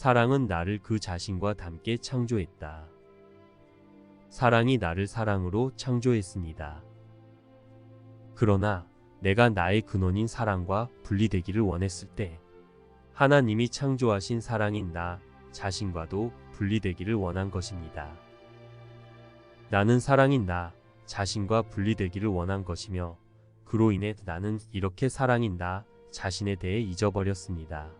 사랑은 나를 그 자신과 닮게 창조했다. 사랑이 나를 사랑으로 창조했습니다. 그러나 내가 나의 근원인 사랑과 분리되기를 원했을 때 하나님이 창조하신 사랑인 나 자신과도 분리되기를 원한 것입니다. 나는 사랑인 나 자신과 분리되기를 원한 것이며 그로 인해 나는 이렇게 사랑인 나 자신에 대해 잊어버렸습니다.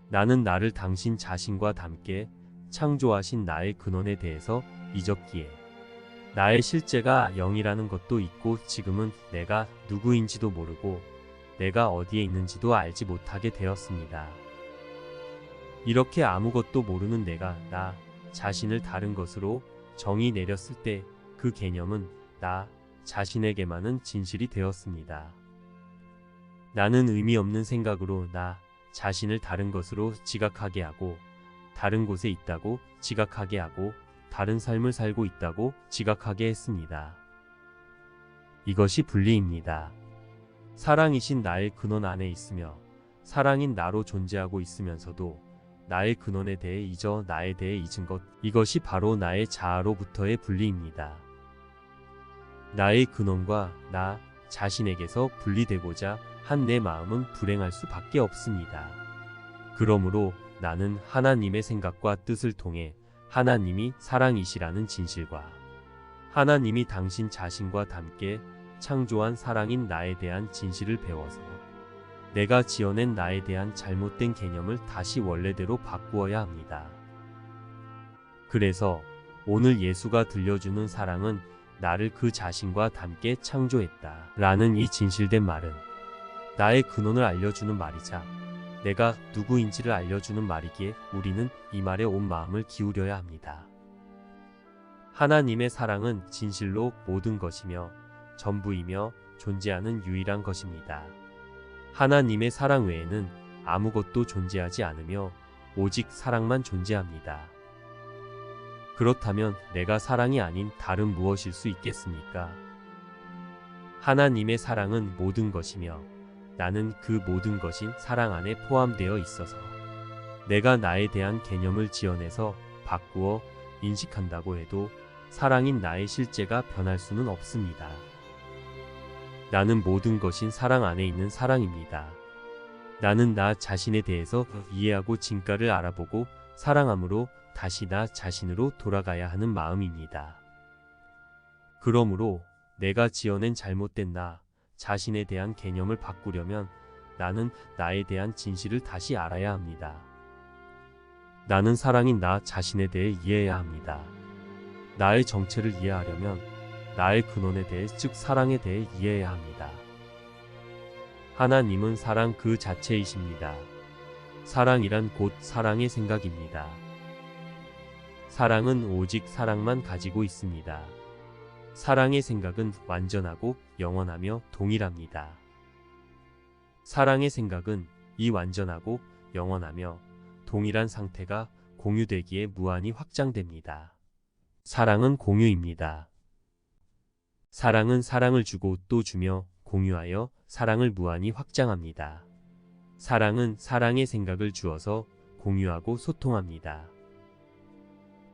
나는 나를 당신 자신과 닮게 창조하신 나의 근원에 대해서 잊었기에 나의 실제가 0이라는 것도 있고 지금은 내가 누구인지도 모르고 내가 어디에 있는지도 알지 못하게 되었습니다. 이렇게 아무것도 모르는 내가 나 자신을 다른 것으로 정의 내렸을 때 그 개념은 나 자신에게만은 진실이 되었습니다. 나는 의미 없는 생각으로 나 자신을 다른 것으로 지각하게 하고 다른 곳에 있다고 지각하게 하고 다른 삶을 살고 있다고 지각하게 했습니다. 이것이 분리입니다. 사랑이신 나의 근원 안에 있으며 사랑인 나로 존재하고 있으면서도 나의 근원에 대해 잊어 나에 대해 잊은 것, 이것이 바로 나의 자아로부터의 분리입니다. 나의 근원과 나 자신에게서 분리되고자 한 내 마음은 불행할 수밖에 없습니다. 그러므로 나는 하나님의 생각과 뜻을 통해 하나님이 사랑이시라는 진실과 하나님이 당신 자신과 닮게 창조한 사랑인 나에 대한 진실을 배워서 내가 지어낸 나에 대한 잘못된 개념을 다시 원래대로 바꾸어야 합니다. 그래서 오늘 예수가 들려주는 사랑은 나를 그 자신과 닮게 창조했다 라는 이 진실된 말은 나의 근원을 알려주는 말이자 내가 누구인지를 알려주는 말이기에 우리는 이 말에 온 마음을 기울여야 합니다. 하나님의 사랑은 진실로 모든 것이며 전부이며 존재하는 유일한 것입니다. 하나님의 사랑 외에는 아무것도 존재하지 않으며 오직 사랑만 존재합니다. 그렇다면 내가 사랑이 아닌 다른 무엇일 수 있겠습니까? 하나님의 사랑은 모든 것이며 나는 그 모든 것인 사랑 안에 포함되어 있어서 내가 나에 대한 개념을 지어내서 바꾸어 인식한다고 해도 사랑인 나의 실제가 변할 수는 없습니다. 나는 모든 것인 사랑 안에 있는 사랑입니다. 나는 나 자신에 대해서 이해하고 진가를 알아보고 사랑함으로 다시 나 자신으로 돌아가야 하는 마음입니다. 그러므로 내가 지어낸 잘못된 나 자신에 대한 개념을 바꾸려면 나는 나에 대한 진실을 다시 알아야 합니다. 나는 사랑인 나 자신에 대해 이해해야 합니다. 나의 정체를 이해하려면 나의 근원에 대해 즉 사랑에 대해 이해해야 합니다. 하나님은 사랑 그 자체이십니다. 사랑이란 곧 사랑의 생각입니다. 사랑은 오직 사랑만 가지고 있습니다. 사랑의 생각은 완전하고 영원하며 동일합니다. 사랑의 생각은 이 완전하고 영원하며 동일한 상태가 공유되기에 무한히 확장됩니다. 사랑은 공유입니다. 사랑은 사랑을 주고 또 주며 공유하여 사랑을 무한히 확장합니다. 사랑은 사랑의 생각을 주어서 공유하고 소통합니다.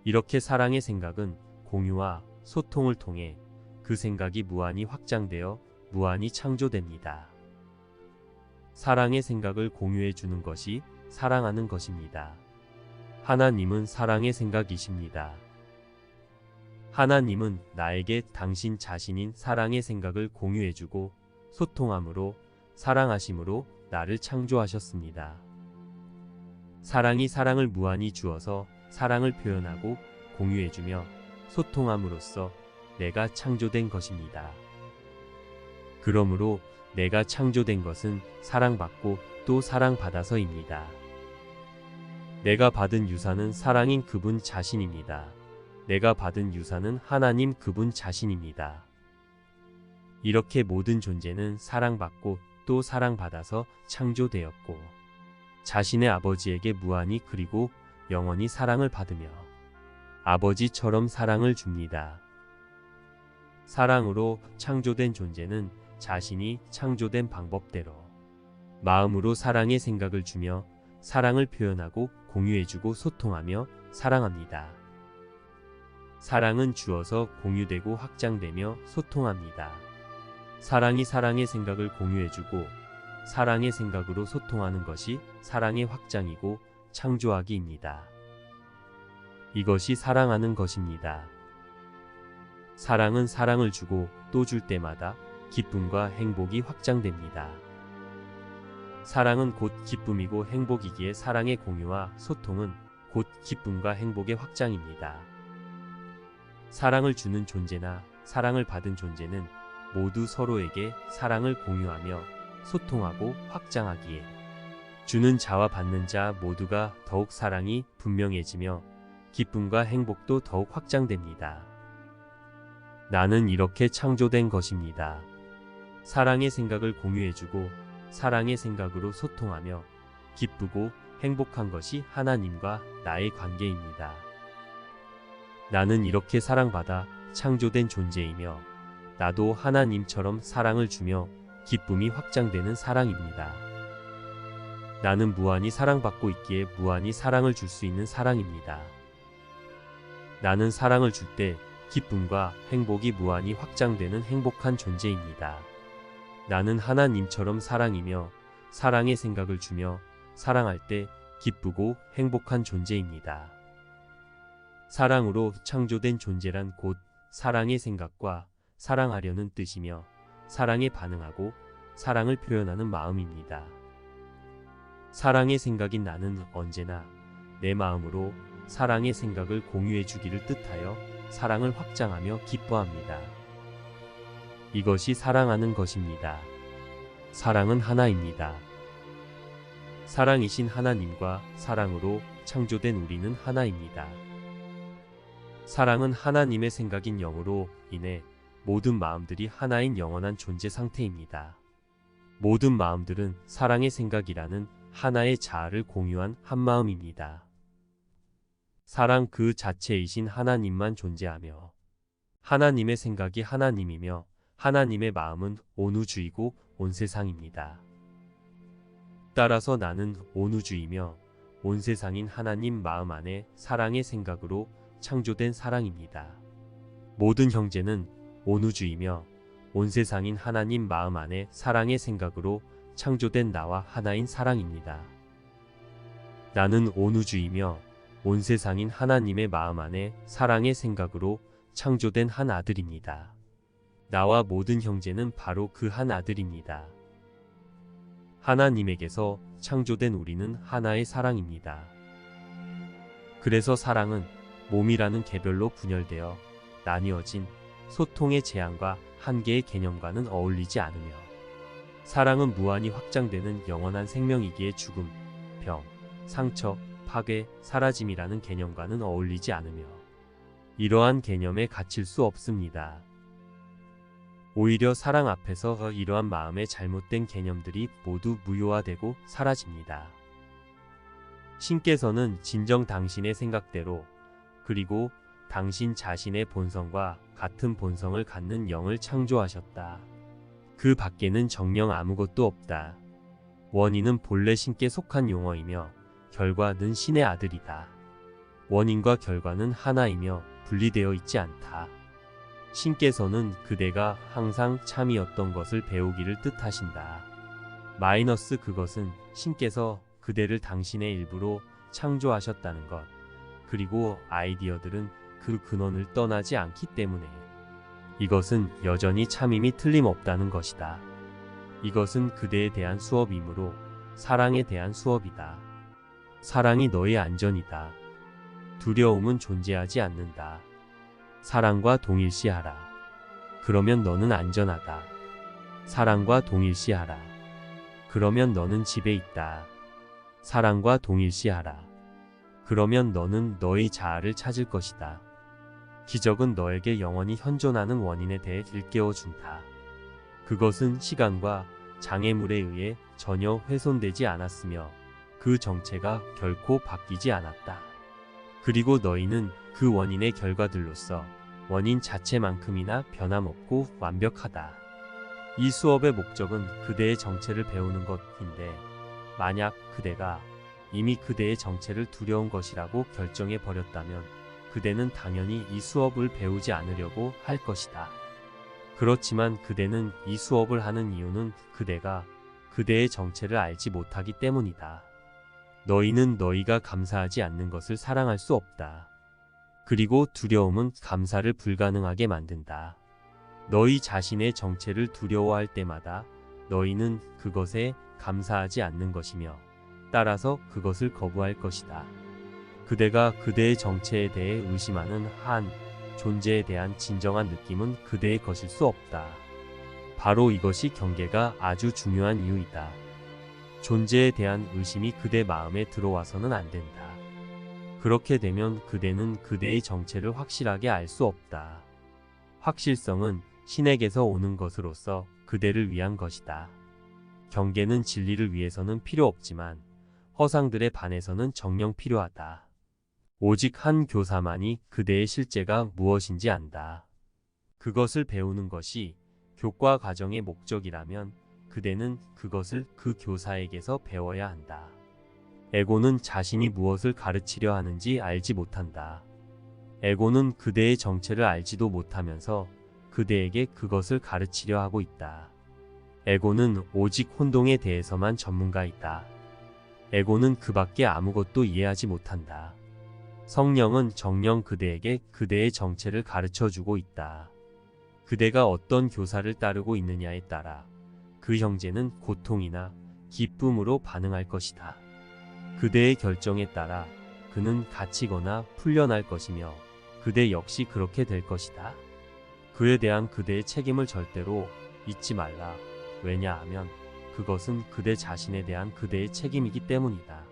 이렇게 사랑의 생각은 공유와 소통을 통해 그 생각이 무한히 확장되어 무한히 창조됩니다. 사랑의 생각을 공유해 주는 것이 사랑하는 것입니다. 하나님은 사랑의 생각이십니다. 하나님은 나에게 당신 자신인 사랑의 생각을 공유해주고 소통함으로 사랑하심으로 나를 창조하셨습니다. 사랑이 사랑을 무한히 주어서 사랑을 표현하고 공유해주며 소통함으로써 내가 창조된 것입니다. 그러므로 내가 창조된 것은 사랑받고 또 사랑받아서입니다. 내가 받은 유산은 사랑인 그분 자신입니다. 내가 받은 유산은 하나님 그분 자신입니다. 이렇게 모든 존재는 사랑받고 또 사랑받아서 창조되었고 자신의 아버지에게 무한히 그리고 영원히 사랑을 받으며 아버지처럼 사랑을 줍니다. 사랑으로 창조된 존재는 자신이 창조된 방법대로 마음으로 사랑의 생각을 주며 사랑을 표현하고 공유해주고 소통하며 사랑합니다. 사랑은 주어서 공유되고 확장되며 소통합니다. 사랑이 사랑의 생각을 공유해주고 사랑의 생각으로 소통하는 것이 사랑의 확장이고 창조하기입니다. 이것이 사랑하는 것입니다. 사랑은 사랑을 주고 또 줄 때마다 기쁨과 행복이 확장됩니다. 사랑은 곧 기쁨이고 행복이기에 사랑의 공유와 소통은 곧 기쁨과 행복의 확장입니다. 사랑을 주는 존재나 사랑을 받은 존재는 모두 서로에게 사랑을 공유하며 소통하고 확장하기에 주는 자와 받는 자 모두가 더욱 사랑이 분명해지며 기쁨과 행복도 더욱 확장됩니다. 나는 이렇게 창조된 것입니다. 사랑의 생각을 공유해주고 사랑의 생각으로 소통하며 기쁘고 행복한 것이 하나님과 나의 관계입니다. 나는 이렇게 사랑받아 창조된 존재이며 나도 하나님처럼 사랑을 주며 기쁨이 확장되는 사랑입니다. 나는 무한히 사랑받고 있기에 무한히 사랑을 줄 수 있는 사랑입니다. 나는 사랑을 줄 때 기쁨과 행복이 무한히 확장되는 행복한 존재입니다. 나는 하나님처럼 사랑이며 사랑의 생각을 주며 사랑할 때 기쁘고 행복한 존재입니다. 사랑으로 창조된 존재란 곧 사랑의 생각과 사랑하려는 뜻이며 사랑에 반응하고 사랑을 표현하는 마음입니다. 사랑의 생각인 나는 언제나 내 마음으로 사랑의 생각을 공유해 주기를 뜻하여 사랑을 확장하며 기뻐합니다. 이것이 사랑하는 것입니다. 사랑은 하나입니다. 사랑이신 하나님과 사랑으로 창조된 우리는 하나입니다. 사랑은 하나님의 생각인 영으로 인해 모든 마음들이 하나인 영원한 존재 상태입니다. 모든 마음들은 사랑의 생각이라는 하나의 자아를 공유한 한 마음입니다. 사랑 그 자체이신 하나님만 존재하며 하나님의 생각이 하나님이며 하나님의 마음은 온 우주이고 온 세상입니다. 따라서 나는 온 우주이며 온 세상인 하나님 마음 안에 사랑의 생각으로 창조된 사랑입니다. 모든 형제는 온 우주이며 온 세상인 하나님 마음 안에 사랑의 생각으로 창조된 나와 하나인 사랑입니다. 나는 온 우주이며 온 세상인 하나님의 마음 안에 사랑의 생각으로 창조된 한 아들입니다. 나와 모든 형제는 바로 그 한 아들입니다. 하나님에게서 창조된 우리는 하나의 사랑입니다. 그래서 사랑은 몸이라는 개별로 분열되어 나뉘어진 소통의 제한과 한계의 개념과는 어울리지 않으며 사랑은 무한히 확장되는 영원한 생명이기에 죽음, 병, 상처, 파괴, 사라짐이라는 개념과는 어울리지 않으며 이러한 개념에 갇힐 수 없습니다. 오히려 사랑 앞에서 이러한 마음의 잘못된 개념들이 모두 무효화되고 사라집니다. 신께서는 진정 당신의 생각대로 그리고 당신 자신의 본성과 같은 본성을 갖는 영을 창조하셨다. 그 밖에는 정녕 아무것도 없다. 원인은 본래 신께 속한 용어이며 결과는 신의 아들이다. 원인과 결과는 하나이며 분리되어 있지 않다. 신께서는 그대가 항상 참이었던 것을 배우기를 뜻하신다. 마이너스 그것은 신께서 그대를 당신의 일부로 창조하셨다는 것. 그리고 아이디어들은 그 근원을 떠나지 않기 때문에 이것은 여전히 참임이 틀림없다는 것이다. 이것은 그대에 대한 수업이므로 사랑에 대한 수업이다. 사랑이 너의 안전이다. 두려움은 존재하지 않는다. 사랑과 동일시하라. 그러면 너는 안전하다. 사랑과 동일시하라. 그러면 너는 집에 있다. 사랑과 동일시하라. 그러면 너는 너의 자아를 찾을 것이다. 기적은 너에게 영원히 현존하는 원인에 대해 일깨워준다. 그것은 시간과 장애물에 의해 전혀 훼손되지 않았으며 그 정체가 결코 바뀌지 않았다. 그리고 너희는 그 원인의 결과들로서 원인 자체만큼이나 변함없고 완벽하다. 이 수업의 목적은 그대의 정체를 배우는 것인데 만약 그대가 이미 그대의 정체를 두려운 것이라고 결정해 버렸다면 그대는 당연히 이 수업을 배우지 않으려고 할 것이다. 그렇지만 그대는 이 수업을 하는 이유는 그대가 그대의 정체를 알지 못하기 때문이다. 너희는 너희가 감사하지 않는 것을 사랑할 수 없다. 그리고 두려움은 감사를 불가능하게 만든다. 너희 자신의 정체를 두려워할 때마다 너희는 그것에 감사하지 않는 것이며 따라서 그것을 거부할 것이다. 그대가 그대의 정체에 대해 의심하는 한 존재에 대한 진정한 느낌은 그대의 것일 수 없다. 바로 이것이 경계가 아주 중요한 이유이다. 존재에 대한 의심이 그대 마음에 들어와서는 안 된다. 그렇게 되면 그대는 그대의 정체를 확실하게 알 수 없다. 확실성은 신에게서 오는 것으로서 그대를 위한 것이다. 경계는 진리를 위해서는 필요 없지만 허상들에 반해서는 정녕 필요하다. 오직 한 교사만이 그대의 실제가 무엇인지 안다. 그것을 배우는 것이 교과 과정의 목적이라면 그대는 그것을 그 교사에게서 배워야 한다. 에고는 자신이 무엇을 가르치려 하는지 알지 못한다. 에고는 그대의 정체를 알지도 못하면서 그대에게 그것을 가르치려 하고 있다. 에고는 오직 혼동에 대해서만 전문가이다. 에고는 그 밖에 아무것도 이해하지 못한다. 성령은 정녕 그대에게 그대의 정체를 가르쳐주고 있다. 그대가 어떤 교사를 따르고 있느냐에 따라 그 형제는 고통이나 기쁨으로 반응할 것이다. 그대의 결정에 따라 그는 갇히거나 풀려날 것이며 그대 역시 그렇게 될 것이다. 그에 대한 그대의 책임을 절대로 잊지 말라. 왜냐하면 그것은 그대 자신에 대한 그대의 책임이기 때문이다.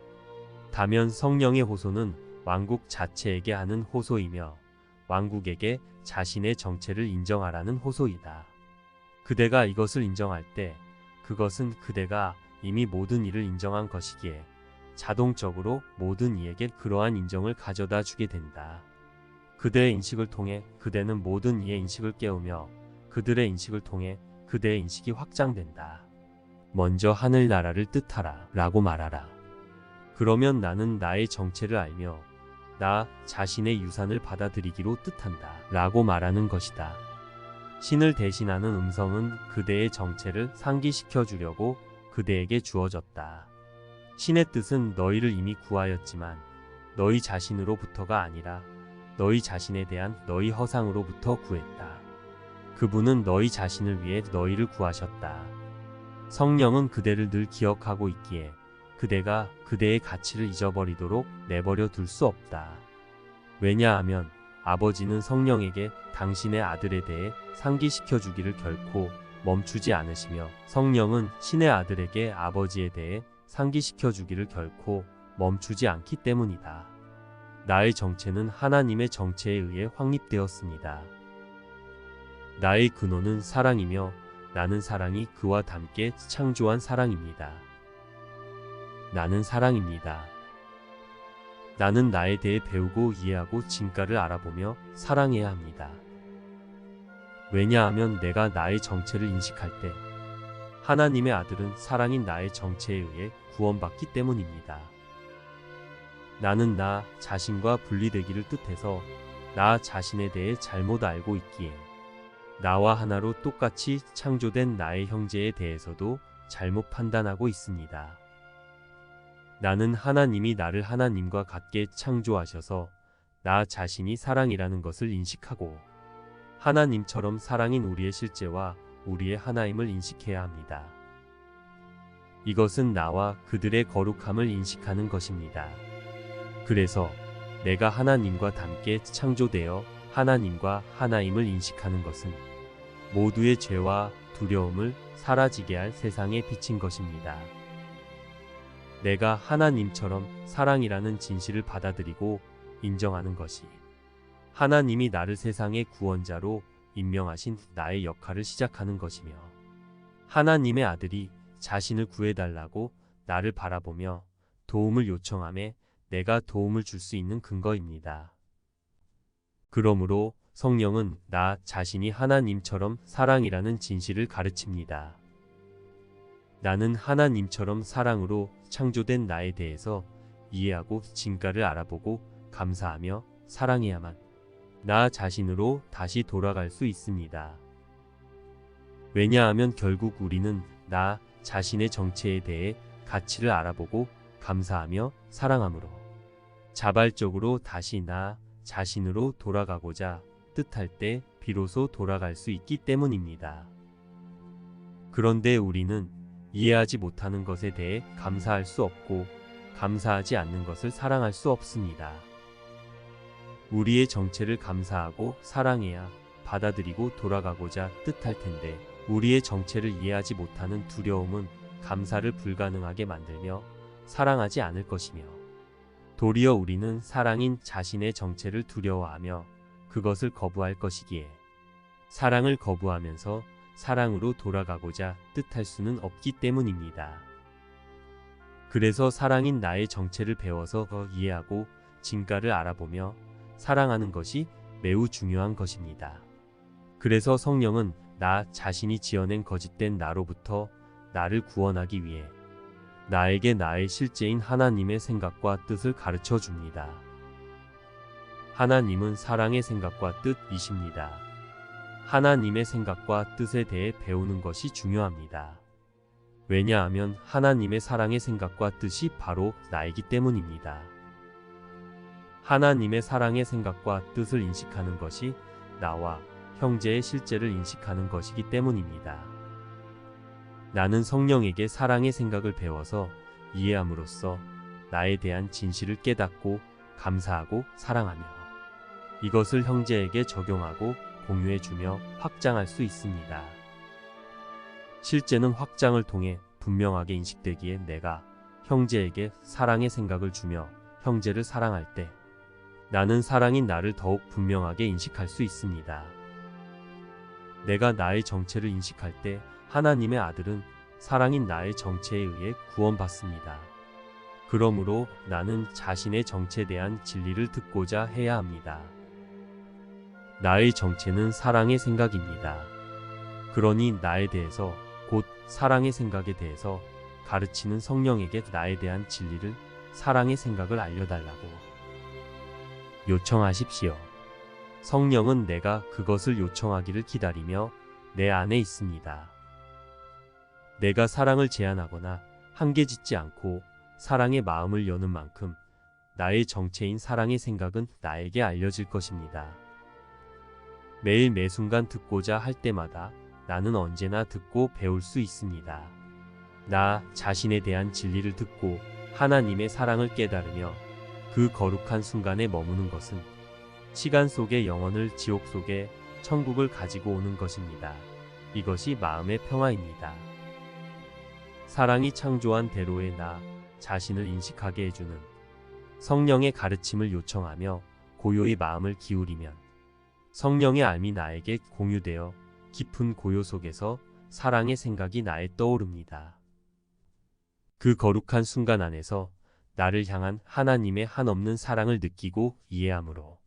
다면 성령의 호소는 왕국 자체에게 하는 호소이며 왕국에게 자신의 정체를 인정하라는 호소이다. 그대가 이것을 인정할 때 그것은 그대가 이미 모든 이를 인정한 것이기에 자동적으로 모든 이에게 그러한 인정을 가져다 주게 된다. 그대의 인식을 통해 그대는 모든 이의 인식을 깨우며 그들의 인식을 통해 그대의 인식이 확장된다. 먼저 하늘나라를 뜻하라 라고 말하라. 그러면 나는 나의 정체를 알며 나 자신의 유산을 받아들이기로 뜻한다 라고 말하는 것이다. 신을 대신하는 음성은 그대의 정체를 상기시켜 주려고 그대에게 주어졌다. 신의 뜻은 너희를 이미 구하였지만 너희 자신으로부터가 아니라 너희 자신에 대한 너희 허상으로부터 구했다. 그분은 너희 자신을 위해 너희를 구하셨다. 성령은 그대를 늘 기억하고 있기에 그대가 그대의 가치를 잊어버리도록 내버려 둘 수 없다. 왜냐하면 아버지는 성령에게 당신의 아들에 대해 상기시켜 주기를 결코 멈추지 않으시며 성령은 신의 아들에게 아버지에 대해 상기시켜 주기를 결코 멈추지 않기 때문이다. 나의 정체는 하나님의 정체에 의해 확립되었습니다. 나의 근원은 사랑이며 나는 사랑이 그와 함께 창조한 사랑입니다. 나는 사랑입니다. 나는 나에 대해 배우고 이해하고 진가를 알아보며 사랑해야 합니다. 왜냐하면 내가 나의 정체를 인식할 때 하나님의 아들은 사랑인 나의 정체에 의해 구원받기 때문입니다. 나는 나 자신과 분리되기를 뜻해서 나 자신에 대해 잘못 알고 있기에 나와 하나로 똑같이 창조된 나의 형제에 대해서도 잘못 판단하고 있습니다. 나는 하나님이 나를 하나님과 같게 창조하셔서 나 자신이 사랑이라는 것을 인식하고 하나님처럼 사랑인 우리의 실제와 우리의 하나임을 인식해야 합니다. 이것은 나와 그들의 거룩함을 인식하는 것입니다. 그래서 내가 하나님과 함께 창조되어 하나님과 하나임을 인식하는 것은 모두의 죄와 두려움을 사라지게 할 세상에 비친 것입니다. 내가 하나님처럼 사랑이라는 진실을 받아들이고 인정하는 것이 하나님이 나를 세상의 구원자로 임명하신 나의 역할을 시작하는 것이며 하나님의 아들이 자신을 구해달라고 나를 바라보며 도움을 요청함에 내가 도움을 줄 수 있는 근거입니다. 그러므로 성령은 나 자신이 하나님처럼 사랑이라는 진실을 가르칩니다. 나는 하나님처럼 사랑으로 창조된 나에 대해서 이해하고 진가를 알아보고 감사하며 사랑해야만 나 자신으로 다시 돌아갈 수 있습니다. 왜냐하면 결국 우리는 나 자신의 정체에 대해 가치를 알아보고 감사하며 사랑함으로 자발적으로 다시 나 자신으로 돌아가고자 뜻할 때 비로소 돌아갈 수 있기 때문입니다. 그런데 우리는 이해하지 못하는 것에 대해 감사할 수 없고 감사하지 않는 것을 사랑할 수 없습니다. 우리의 정체를 감사하고 사랑해야 받아들이고 돌아가고자 뜻할 텐데 우리의 정체를 이해하지 못하는 두려움은 감사를 불가능하게 만들며 사랑하지 않을 것이며 도리어 우리는 사랑인 자신의 정체를 두려워하며 그것을 거부할 것이기에 사랑을 거부하면서 사랑으로 돌아가고자 뜻할 수는 없기 때문입니다. 그래서 사랑인 나의 정체를 배워서 더 이해하고 진가를 알아보며 사랑하는 것이 매우 중요한 것입니다. 그래서 성령은 나 자신이 지어낸 거짓된 나로부터 나를 구원하기 위해 나에게 나의 실제인 하나님의 생각과 뜻을 가르쳐 줍니다. 하나님은 사랑의 생각과 뜻이십니다. 하나님의 생각과 뜻에 대해 배우는 것이 중요합니다. 왜냐하면 하나님의 사랑의 생각과 뜻이 바로 나이기 때문입니다. 하나님의 사랑의 생각과 뜻을 인식하는 것이 나와 형제의 실제를 인식하는 것이기 때문입니다. 나는 성령에게 사랑의 생각을 배워서 이해함으로써 나에 대한 진실을 깨닫고 감사하고 사랑하며 이것을 형제에게 적용하고 공유해주며 확장할 수 있습니다. 실제는 확장을 통해 분명하게 인식되기에 내가 형제에게 사랑의 생각을 주며 형제를 사랑할 때 나는 사랑인 나를 더욱 분명하게 인식할 수 있습니다. 내가 나의 정체를 인식할 때 하나님의 아들은 사랑인 나의 정체에 의해 구원받습니다. 그러므로 나는 자신의 정체에 대한 진리를 듣고자 해야 합니다. 나의 정체는 사랑의 생각입니다. 그러니 나에 대해서 곧 사랑의 생각에 대해서 가르치는 성령에게 나에 대한 진리를 사랑의 생각을 알려달라고 요청하십시오. 성령은 내가 그것을 요청하기를 기다리며 내 안에 있습니다. 내가 사랑을 제한하거나 한계짓지 않고 사랑의 마음을 여는 만큼 나의 정체인 사랑의 생각은 나에게 알려질 것입니다. 매일 매순간 듣고자 할 때마다 나는 언제나 듣고 배울 수 있습니다. 나 자신에 대한 진리를 듣고 하나님의 사랑을 깨달으며 그 거룩한 순간에 머무는 것은 시간 속의 영혼을 지옥 속에 천국을 가지고 오는 것입니다. 이것이 마음의 평화입니다. 사랑이 창조한 대로의 나 자신을 인식하게 해주는 성령의 가르침을 요청하며 고요히 마음을 기울이면 성령의 알미 나에게 공유되어 깊은 고요 속에서 사랑의 생각이 나에 떠오릅니다. 그 거룩한 순간 안에서 나를 향한 하나님의 한없는 사랑을 느끼고 이해함으로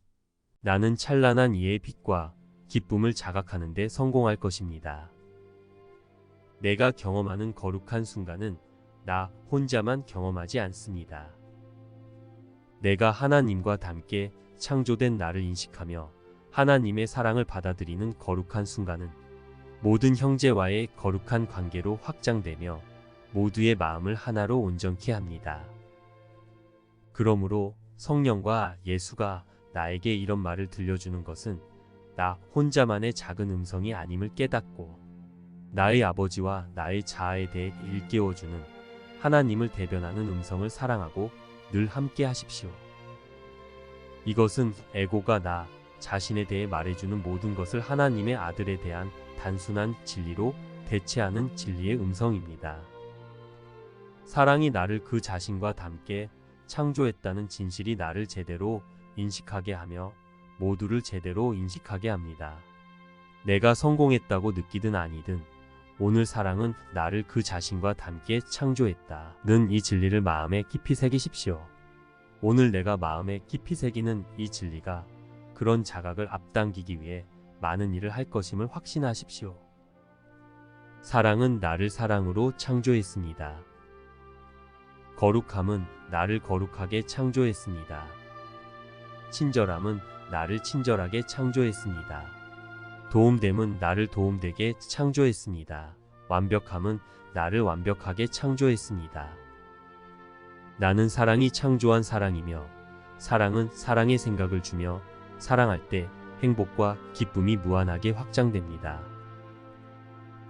나는 찬란한 이해의 빛과 기쁨을 자각하는 데 성공할 것입니다. 내가 경험하는 거룩한 순간은 나 혼자만 경험하지 않습니다. 내가 하나님과 함께 창조된 나를 인식하며 하나님의 사랑을 받아들이는 거룩한 순간은 모든 형제와의 거룩한 관계로 확장되며 모두의 마음을 하나로 온전케 합니다. 그러므로 성령과 예수가 나에게 이런 말을 들려주는 것은 나 혼자만의 작은 음성이 아님을 깨닫고 나의 아버지와 나의 자아에 대해 일깨워주는 하나님을 대변하는 음성을 사랑하고 늘 함께 하십시오. 이것은 에고가 나 자신에 대해 말해주는 모든 것을 하나님의 아들에 대한 단순한 진리로 대체하는 진리의 음성입니다. 사랑이 나를 그 자신과 함께 창조했다는 진실이 나를 제대로 인식하게 하며 모두를 제대로 인식하게 합니다. 내가 성공했다고 느끼든 아니든 오늘 사랑은 나를 그 자신과 함께 창조했다는 이 진리를 마음에 깊이 새기십시오. 오늘 내가 마음에 깊이 새기는 이 진리가 그런 자각을 앞당기기 위해 많은 일을 할 것임을 확신하십시오. 사랑은 나를 사랑으로 창조했습니다. 거룩함은 나를 거룩하게 창조했습니다. 친절함은 나를 친절하게 창조했습니다. 도움됨은 나를 도움되게 창조했습니다. 완벽함은 나를 완벽하게 창조했습니다. 나는 사랑이 창조한 사랑이며 사랑은 사랑의 생각을 주며 사랑할 때 행복과 기쁨이 무한하게 확장됩니다.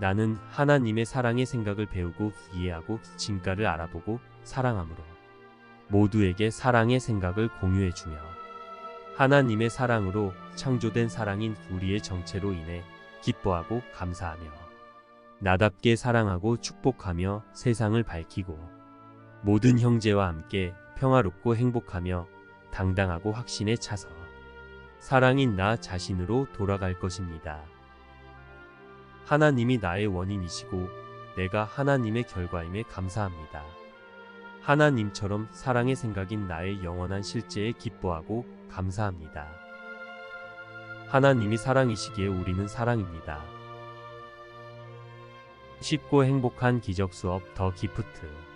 나는 하나님의 사랑의 생각을 배우고 이해하고 진가를 알아보고 사랑함으로 모두에게 사랑의 생각을 공유해주며 하나님의 사랑으로 창조된 사랑인 우리의 정체로 인해 기뻐하고 감사하며 나답게 사랑하고 축복하며 세상을 밝히고 모든 형제와 함께 평화롭고 행복하며 당당하고 확신에 차서 사랑인 나 자신으로 돌아갈 것입니다. 하나님이 나의 원인이시고 내가 하나님의 결과임에 감사합니다. 하나님처럼 사랑의 생각인 나의 영원한 실제에 기뻐하고 감사합니다. 하나님이 사랑이시기에 우리는 사랑입니다. 쉽고 행복한 기적 수업 더 기프트.